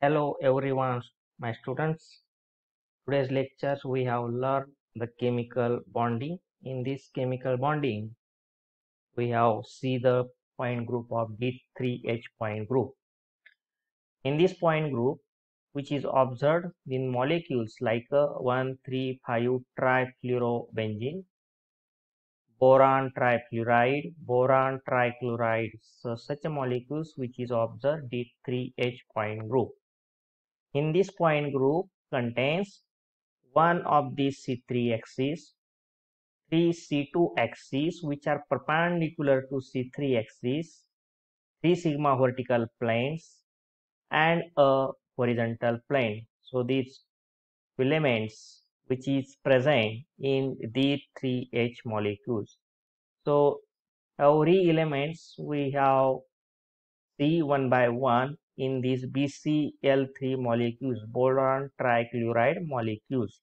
Hello everyone, my students. Today's lectures we have learned the chemical bonding. In this chemical bonding, we have see the point group of D3H point group. In this point group, which is observed in molecules like 1,3,5 trifluorobenzene, boron trichloride. So such a molecules which is observed D3H point group. In this point group contains one of these C3 axes, three C2 axes which are perpendicular to C3 axis, three sigma vertical planes and a horizontal plane. So these elements which is present in these 3H molecules. So every elements we have see one by one in these BCl3 molecules, boron trichloride molecules.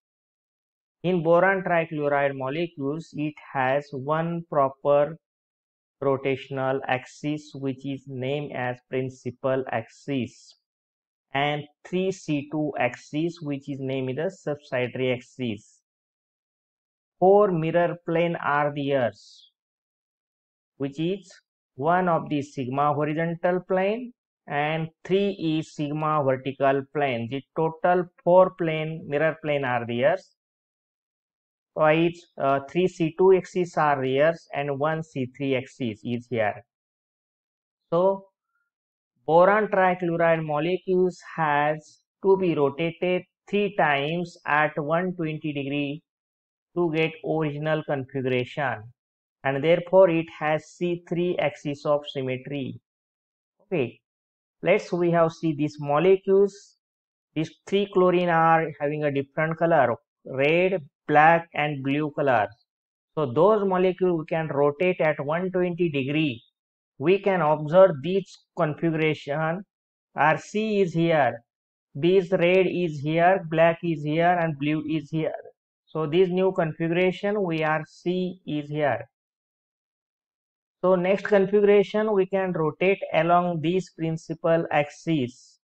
In boron trichloride molecules, it has one proper rotational axis which is named as principal axis and three C2 axis which is named as subsidiary axis. Four mirror plane are there, which is one of the sigma horizontal plane and three is sigma vertical plane. The total four mirror plane are there. Twice three C2 axes are there and one C3 axis is here. So boron trichloride molecules has to be rotated 3 times at 120 degree to get original configuration, and therefore it has C3 axis of symmetry. Okay, we have see these molecules. These three chlorine are having a different color, red, black and blue colors. So those molecules we can rotate at 120 degree. We can observe this configuration. RC is here, this red is here, black is here and blue is here. So this new configuration we are C is here. So next configuration we can rotate along this principal axis.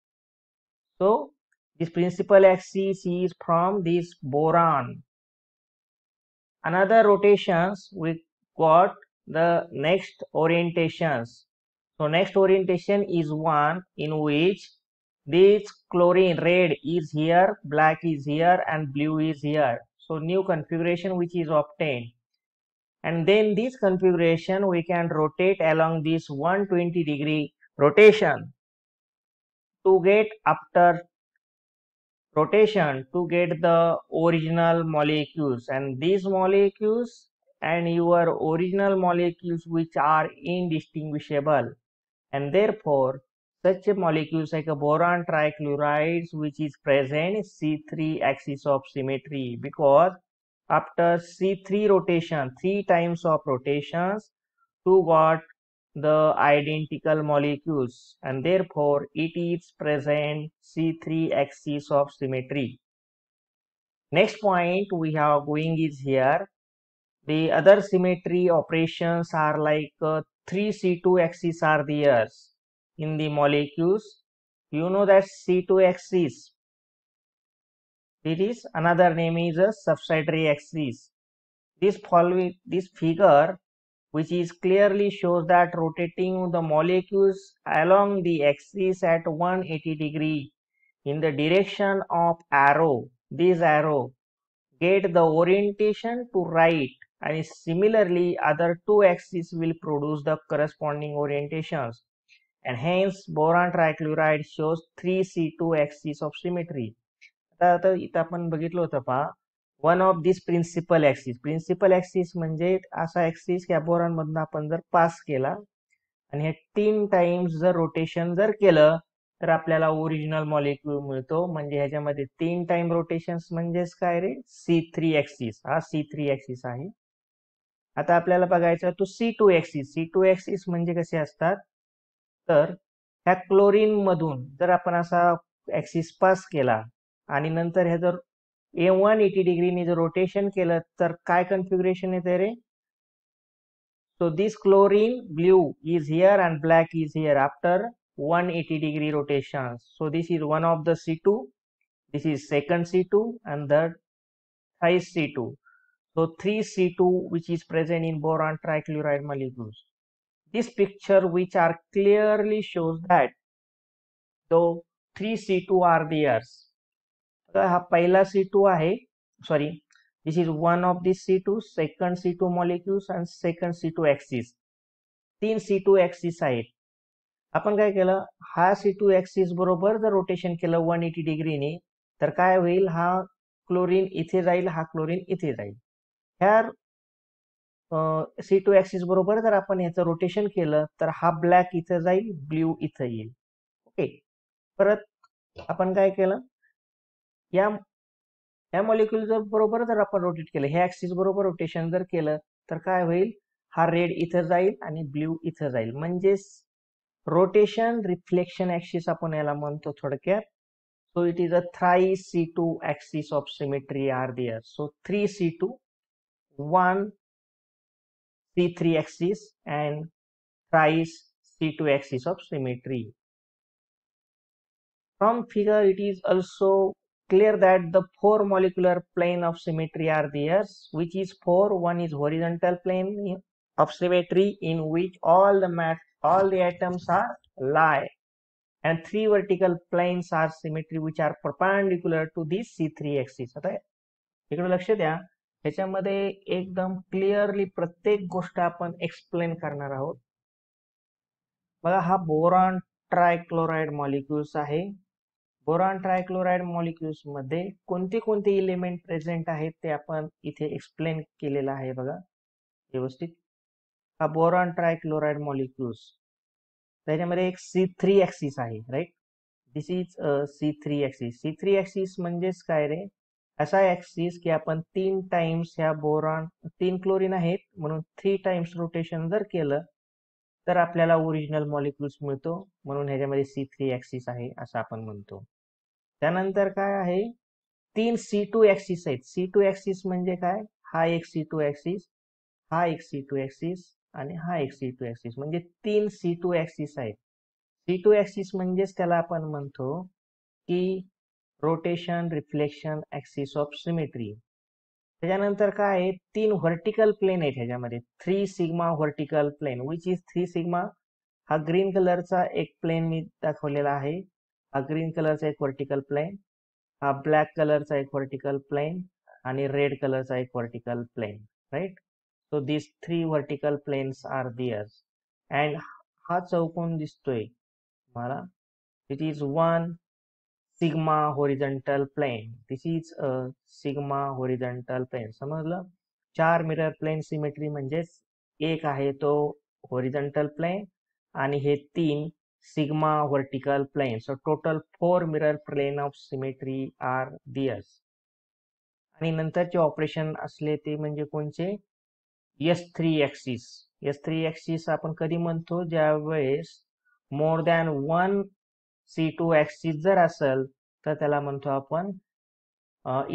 So this principal axis is from this boron. Another rotations we got the next orientations. So next orientation is one in which this chlorine red is here, black is here and blue is here. So new configuration which is obtained. And then this configuration we can rotate along this 120 degree rotation to get after rotation to get the original molecules, and these molecules and your original molecules which are indistinguishable, and therefore such molecules like a boron trichlorides which is present C3 axis of symmetry, because after C3 rotation 3 times of rotations to got the identical molecules, and therefore it is present C3 axis of symmetry. Next point we have going is here. The other symmetry operations are like 3 C2 axis are there in the molecules. You know that C2 axis, it is another name is a subsidiary axis. This figure which is clearly shows that rotating the molecules along the axis at 180 degree in the direction of arrow, this arrow get the orientation to right, and similarly other two axes will produce the corresponding orientations, and hence boron trichloride shows 3C2 axis of symmetry. आता इथं आपण बघितलं होतं पहा, one of this principal axis म्हणजे असा axis या boron मधून आपण जर पास केला आणि हे 3 टाइम्स जर रोटेशन जर केलं तर आपल्याला ओरिजिनल मॉलिक्यूल मिळतो. म्हणजे ह्याच्यामध्ये 3 टाइम रोटेशन म्हणजेच काय रे, C3 ऍक्सिस. हा C3 ऍक्सिस आहे. आता आपल्याला बघायचं तो C2 ऍक्सिस म्हणजे कसे असतात, तर ह्या क्लोरीन मधून जर आपण असा ऍक्सिस पास केला आणि नंतर हे जर 180 डिग्रीने जर रोटेशन केलं तर काय कन्फिग्युरेशन येते रे. So this chlorine blue is here and black is here. After 180-degree rotations. So this is one of the C2, this is second C2, and the third C2. So 3 C2 which is present in boron trichloride molecules. This picture which are clearly shows that though 3 C2 are theirs. हा पहिला C2 आहे, sorry, this is one of these C2, second C2 molecules and second C2 axis. 3 C2 axis आहेत. आपण काय केलं, हा C2 axis बरोबर जर रोटेशन केलं 180 डिग्रीने तर काय होईल, हा क्लोरीन इथे जाईल, हा क्लोरीन इथे जाईल. ह्या C2 ऍक्सिस बरोबर जर आपण ह्याचं रोटेशन केलं तर हा ब्लॅक इथं जाईल, ब्ल्यू इथं येईल. ओके, परत आपण काय केलं, या मॉलिक्युल जर बरोबर जर आपण रोटेट केलं, ह्या ऍक्सिस बरोबर रोटेशन जर केलं तर काय होईल, हा रेड इथं जाईल आणि ब्ल्यू इथं जाईल. म्हणजेच रोटेशन रिफ्लेक्शन ऍक्सिस आपण याला म्हणतो थोडक्यात. So it is a thrice C2 axis of symmetry are there. So 3 C2, 1 C3 axis and thrice C2 axis of symmetry. From figure it is also clear that the 4 molecular plane of symmetry are there, which is 4. One is horizontal plane of symmetry in which all the atoms are lie, and 3 vertical planes are symmetry which are perpendicular to this C3 axis. आता इकडे लक्ष द्या, ह्याच्यामध्ये एकदम clearly प्रत्येक गोष्ट आपण explain करणार आहोत. बघा, हा बोरॉन ट्रायक्लोराइड मॉलिक्युल्स आहे. बोरॉन ट्रायक्लोराइड मॉलिक्युल्स मध्ये कोणते कोणते इलेमेंट प्रेझेंट आहेत ते आपण इथे एक्सप्लेन केलेलं आहे. बघा व्यवस्थित, हा बोरॉन ट्रायक्लोराइड मॉलिक्युल्स, त्याच्यामध्ये एक C3 ऍक्सिस आहे, right. This is C3 axis. C3 axis म्हणजेच काय रे, असा ऍक्सिस की आपण 3 टाइम्स ह्या बोरॉन, 3 क्लोरीन आहेत म्हणून 3 टाइम्स रोटेशन जर केलं तर आपल्याला ओरिजिनल मॉलिक्युल्स मिळतो, म्हणून ह्याच्यामध्ये C3 ऍक्सिस आहे असं आपण म्हणतो. त्यानंतर काय आहे, 3 C2 ऍक्सिस आहेत. C2 ऍक्सिस म्हणजे काय, हा एक C2 ऍक्सिस, हा एक C2 ऍक्सिस आणि हा एक C2 ऍक्सिस, म्हणजे 3 C2 ऍक्सिस आहेत. C2 ऍक्सिस म्हणजेच त्याला आपण म्हणतो की rotation reflection axis of symmetry. त्याच्यानंतर काय आहे, 3 व्हर्टिकल प्लेन आहेत ह्याच्यामध्ये. 3 sigma vertical plane, which is 3 sigma. हा ग्रीन कलरचा एक प्लेन मी दाखवलेला आहे, हा ग्रीन कलरचा एक व्हर्टिकल प्लेन, हा ब्लॅक कलरचा एक व्हर्टिकल प्लेन आणि रेड कलरचा एक vertical plane, right. So this 3 vertical planes are theirs. And हा चौकोन दिसतोय मला, it is 1 sigma horizontal plane. This is a sigma horizontal plane. समजलं, 4 मिरर प्लेन सिमेट्री म्हणजेच एक आहे तो होरिझोंटल प्लेन आणि हे 3 sigma vertical plane. So total 4 mirror plane of symmetry are theirs. आणि नंतरचे ऑपरेशन असले ते म्हणजे कोणचे, S3 ऍक्सिस. S3 ऍक्सिस आपण कधी म्हणतो, ज्या वेळेस मोर दॅन 1 C2 ऍक्सिस जर असेल तर त्याला म्हणतो आपण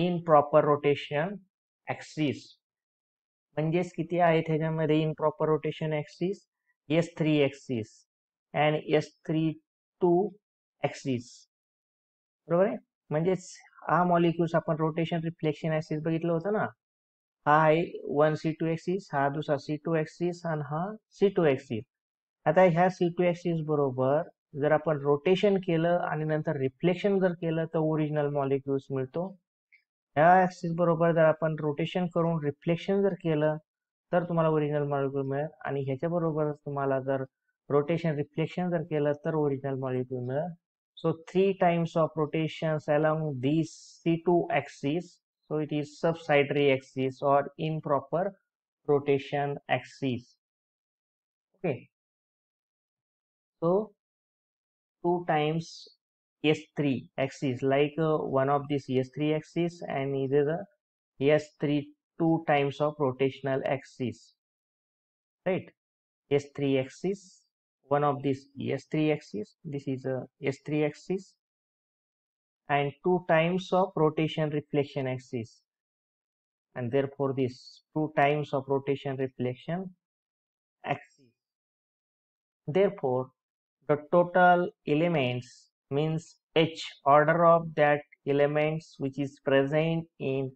इन प्रॉपर रोटेशन ऍक्सिस. म्हणजेच किती आहेत ह्याच्यामध्ये in proper rotation axis, S3 axis and S32 axis, बरोबर आहे. म्हणजेच हा मॉलिक्युल्स आपण रोटेशन रिफ्लेक्शन ऍक्सिस बघितलं होतं ना, हा आहे 1 C2 ऍक्सिस, हा दुसरा C2 ऍक्सिस आणि हा C2 ऍक्सिस. आता ह्या C2 ऍक्सिस बरोबर जर आपण रोटेशन केलं आणि नंतर रिफ्लेक्शन जर केलं तर ओरिजिनल मॉलिक्युल्स मिळतो. ह्या ऍक्सिस बरोबर जर आपण रोटेशन करून रिफ्लेक्शन जर केलं तर तुम्हाला ओरिजिनल मॉलिक्युल मिळेल, आणि ह्याच्या बरोबर तुम्हाला जर रोटेशन रिफ्लेक्शन जर केलं तर ओरिजिनल मॉलिक्युल मिळेल. सो 3 times of rotations along these C2 axis, so it is subsidiary axis or improper rotation axis. Okay, so 2 times S3 axis, like one of this S3 axis and it is a S3 2 times of rotational axis, right. S3 axis, one of this S3 axis, this is a S3 axis and 2 times of rotation reflection axis, and therefore this 2 times of rotation reflection axis. Therefore the total elements means H order of that elements which is present in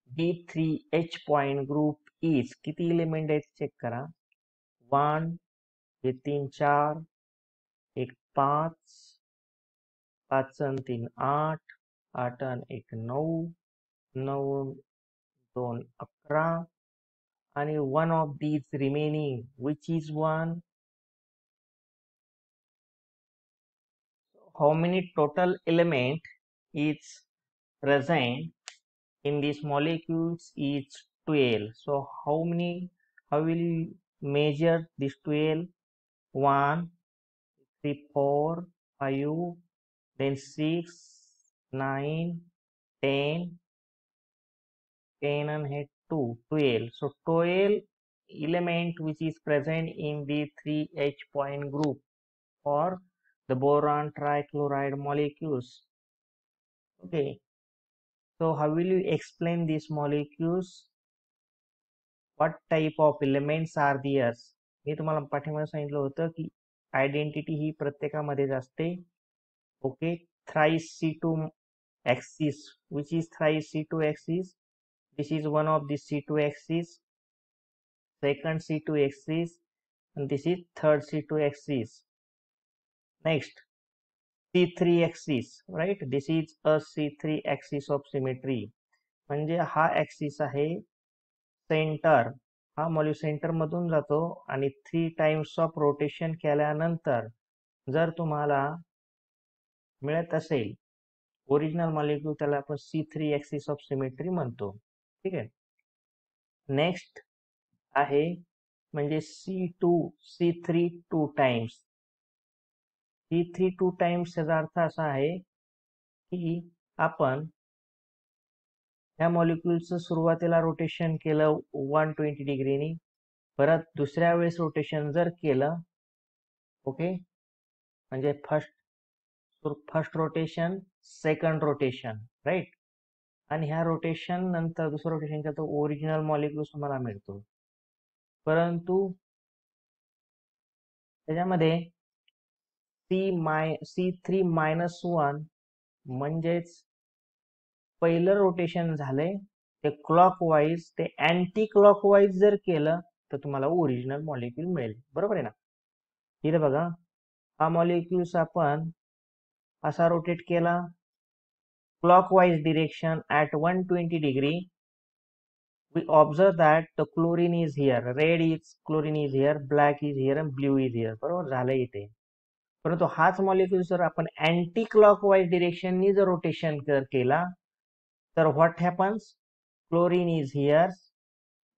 D3H point group is किती element आहेत check करा 1 हे 3 4 एक 5 5 आणि 3 8 8 आणि 1 9 9 2 11 आणि one of these remaining which is one. How many total element is present in these molecules is 12. So how will you measure this 12? 1 3 4 5 then 6 9 10 10 and head 2 12. So 12 element which is present in the 3H point group for the boron trichloride molecules. Okay, so how will you explain these molecules? What type of elements are there? मी तुम्हाला पाठीमागे सांगितलं होतं की identity ही प्रत्येकामध्येच असते. Okay, thrice C2 axis, which is thrice C2 axis. This is one of the C2 axis, second C2 axis, and this is third C2 axis. Next, C3 axis, right? This is a C3 axis of symmetry. म्हणजे हा axis आहे centre, हा molecule centre मधून जातो आणि 3 times of rotation केल्यानंतर जर तुम्हाला मिळत असेल ओरिजिनल मॉलिक्यूल त्याला आपण C3 ऍक्सिस ऑफ सिमेट्री म्हणतो. ठीक आहे. नेक्स्ट आहे म्हणजे C3 2 टाइम्स. C3 2 टाइम्स याचा अर्थ असा आहे की आपण ह्या मॉलिक्यूलचं सुरुवातीला रोटेशन केलं 120 डिग्रीनी, परत दुसऱ्या वेळेस रोटेशन जर केलं, ओके, म्हणजे first rotation second rotation, right, आणि ह्या रोटेशन नंतर दुसरं रोटेशन केलं तर ओरिजिनल मॉलिक्यूल तुम्हाला मिळतो. परंतु त्याच्यामध्ये C3 -1 म्हणजेच पहिलं रोटेशन झालंय ते क्लॉकवाईज, ते अँटी क्लॉकवाईज जर केलं तर तुम्हाला ओरिजिनल मॉलिक्यूल मिळेल. बरोबर आहे ना. इथे बघा, हा मॉलिक्यूल्स आपण असा रोटेट केला clockwise direction at 120 degree. We observe that the chlorine is here, red is chlorine is here, black is here and blue is here. बरोबर झालं इथे. परंतु हाच मॉलिक्यूल जर आपण अँटी क्लॉकवाईज डिरेक्शननी जर रोटेशन केला तर what happens, chlorine is here,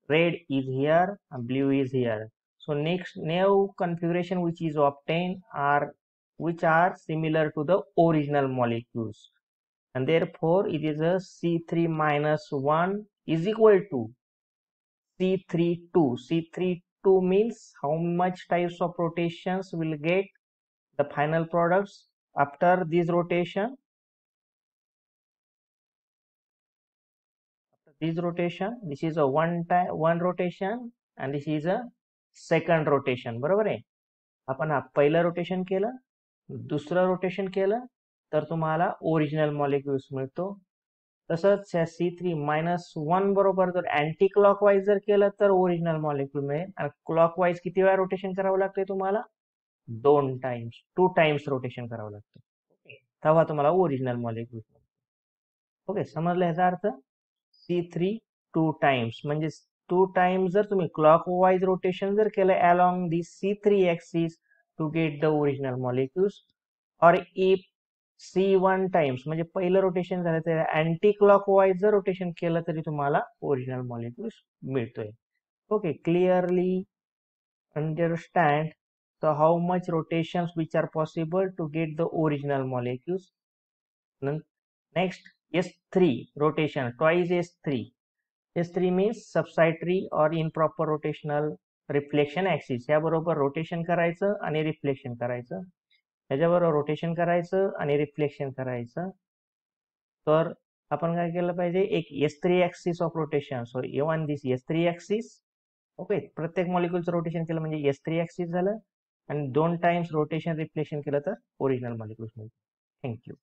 red is here and blue is here. So next new configuration which is obtained are which are similar to the original molecules, and therefore it is a C3 -1 is equal to C32. C32 means how much types of rotations will get the final products after this rotation. This rotation, this is a one rotation and this is a second rotation. बरोबर आहे. आपण हा पहिलं rotation केलं, दुसरं rotation केलं तर तुम्हाला ओरिजिनल मॉलिक्यूल्स मिळतो. तसंच C3 -1 बरोबर जर अँटी क्लॉकवाईज जर केलं तर ओरिजिनल मॉलिक्यूल मिळेल. आणि क्लॉकवाईज किती वेळा रोटेशन करावं लागते तुम्हाला? 2 टाइम्स रोटेशन करावं लागतं. ओके, तेव्हा तुम्हाला ओरिजिनल मॉलिक्यूल मिळतो. ओके, समजलं ह्याचा अर्थ? C3 2 टाइम्स म्हणजे 2 टाइम्स जर तुम्ही क्लॉकवाईज रोटेशन जर केलं along the C3 axis to get the original molecules, और इफ C1 टाइम्स म्हणजे पहिलं रोटेशन झालं तर अँटी क्लॉकवाईज जर रोटेशन केलं तरी तुम्हाला ओरिजिनल मॉलिक्यूल्स मिळतोय. Okay, clearly understand so how much rotations which are possible to get the original molecules. Next, S3 rotation, twice S3. S3 means subsidiary or improper rotational reflection axis. याबरोबर rotation करायचं आणि reflection करायचं, याच्याबरोबर rotation करायचं आणि reflection करायचं. तर आपण काय केलं पाहिजे, एक S3 axis of rotation. So even this S3 axis. Okay, प्रत्येक मॉलिक्यूलचं रोटेशन केलं म्हणजे S3 ऍक्सिस झालं. आणि 2 टाइम्स रोटेशन रिफ्लेक्शन केलं तर ओरिजिनल मॉलिक्युल्स मिळतात. थँक्यू.